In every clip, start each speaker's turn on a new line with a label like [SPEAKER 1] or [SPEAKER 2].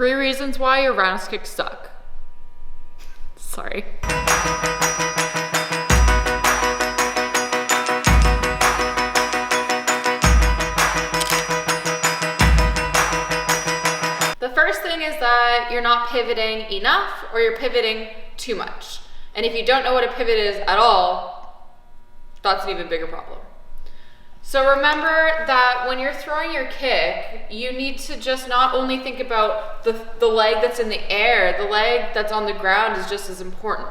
[SPEAKER 1] 3 reasons why your roundhouse kicks suck. Sorry. The first thing is that you're not pivoting enough or you're pivoting too much. And if you don't know what a pivot is at all, that's an even bigger problem. So remember that when you're throwing your kick, you need to just not only think about the leg that's in the air, the leg that's on the ground is just as important.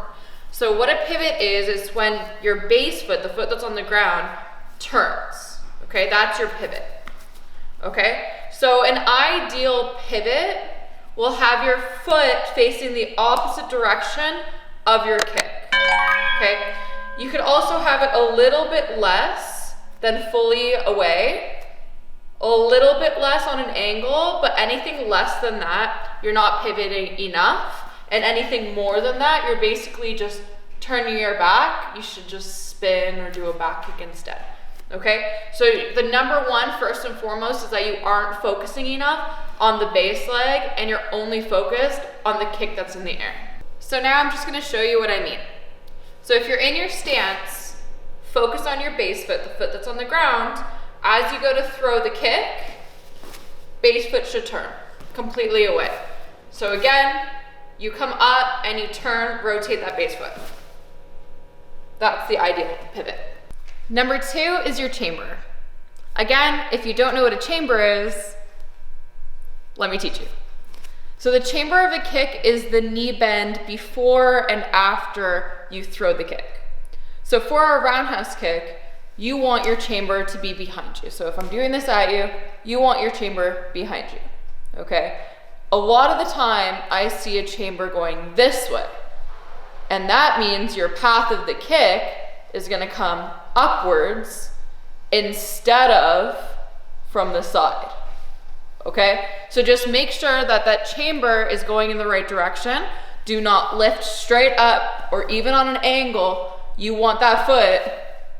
[SPEAKER 1] So what a pivot is when your base foot, the foot that's on the ground, turns. Okay, that's your pivot. Okay, so an ideal pivot will have your foot facing the opposite direction of your kick. Okay, you could also have it a little bit less than fully away, a little bit less on an angle, but anything less than that, you're not pivoting enough. And anything more than that, you're basically just turning your back. You should just spin or do a back kick instead. Okay, so the number one, first and foremost, is that you aren't focusing enough on the base leg and you're only focused on the kick that's in the air. So now I'm just gonna show you what I mean. So if you're in your stance, focus on your base foot, the foot that's on the ground. As you go to throw the kick, base foot should turn completely away. So again, you come up and you turn, rotate that base foot. That's the ideal pivot. Number 2 is your chamber. Again, if you don't know what a chamber is, let me teach you. So the chamber of a kick is the knee bend before and after you throw the kick. So for a roundhouse kick, you want your chamber to be behind you. So if I'm doing this at you, you want your chamber behind you, okay? A lot of the time, I see a chamber going this way. And that means your path of the kick is gonna come upwards instead of from the side, okay? So just make sure that that chamber is going in the right direction. Do not lift straight up or even on an angle. You want that foot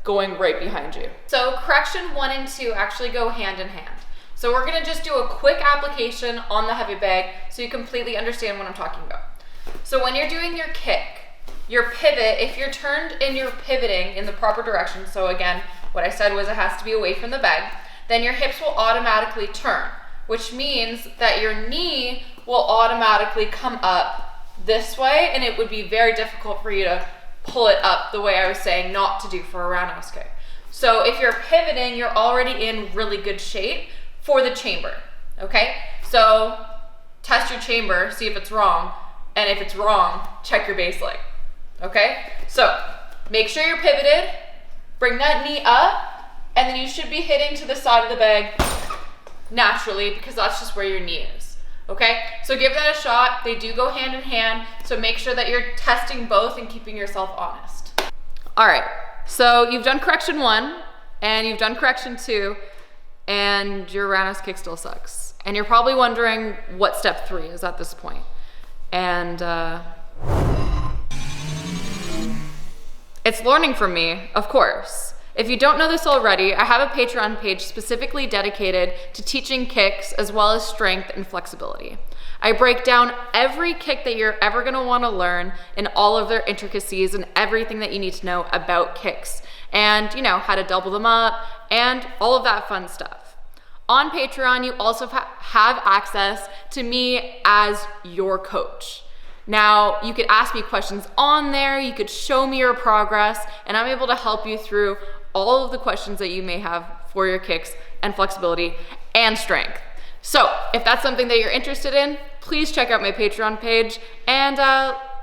[SPEAKER 1] going right behind you. So correction 1 and 2 actually go hand in hand. So we're gonna just do a quick application on the heavy bag so you completely understand what I'm talking about. So when you're doing your kick, your pivot, if you're turned and you're pivoting in the proper direction, so again, what I said was it has to be away from the bag, then your hips will automatically turn, which means that your knee will automatically come up this way, and it would be very difficult for you to pull it up the way I was saying not to do for a roundhouse kick. So if you're pivoting, you're already in really good shape for the chamber, okay? So test your chamber, see if it's wrong, and if it's wrong, check your base leg, okay? So make sure you're pivoted, bring that knee up, and then you should be hitting to the side of the bag naturally because that's just where your knee is, okay? So give that a shot. They do go hand in hand, so make sure that you're testing both and keeping yourself honest. All right, so you've done correction 1 and you've done correction 2 and your roundhouse kick still sucks. And you're probably wondering what step 3 is at this point. And it's learning from me, of course. If you don't know this already, I have a Patreon page specifically dedicated to teaching kicks as well as strength and flexibility. I break down every kick that you're ever gonna wanna learn and all of their intricacies and everything that you need to know about kicks and how to double them up and all of that fun stuff. On Patreon, you also have access to me as your coach. Now, you could ask me questions on there, you could show me your progress, and I'm able to help you through all of the questions that you may have for your kicks and flexibility and strength. So if that's something that you're interested in, please check out my Patreon page and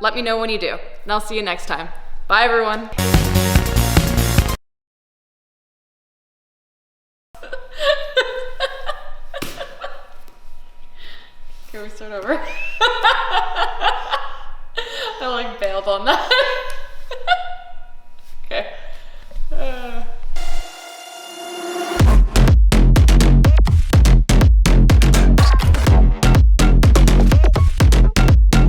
[SPEAKER 1] let me know when you do. And I'll see you next time. Bye, everyone. Can we start over? I bailed on that.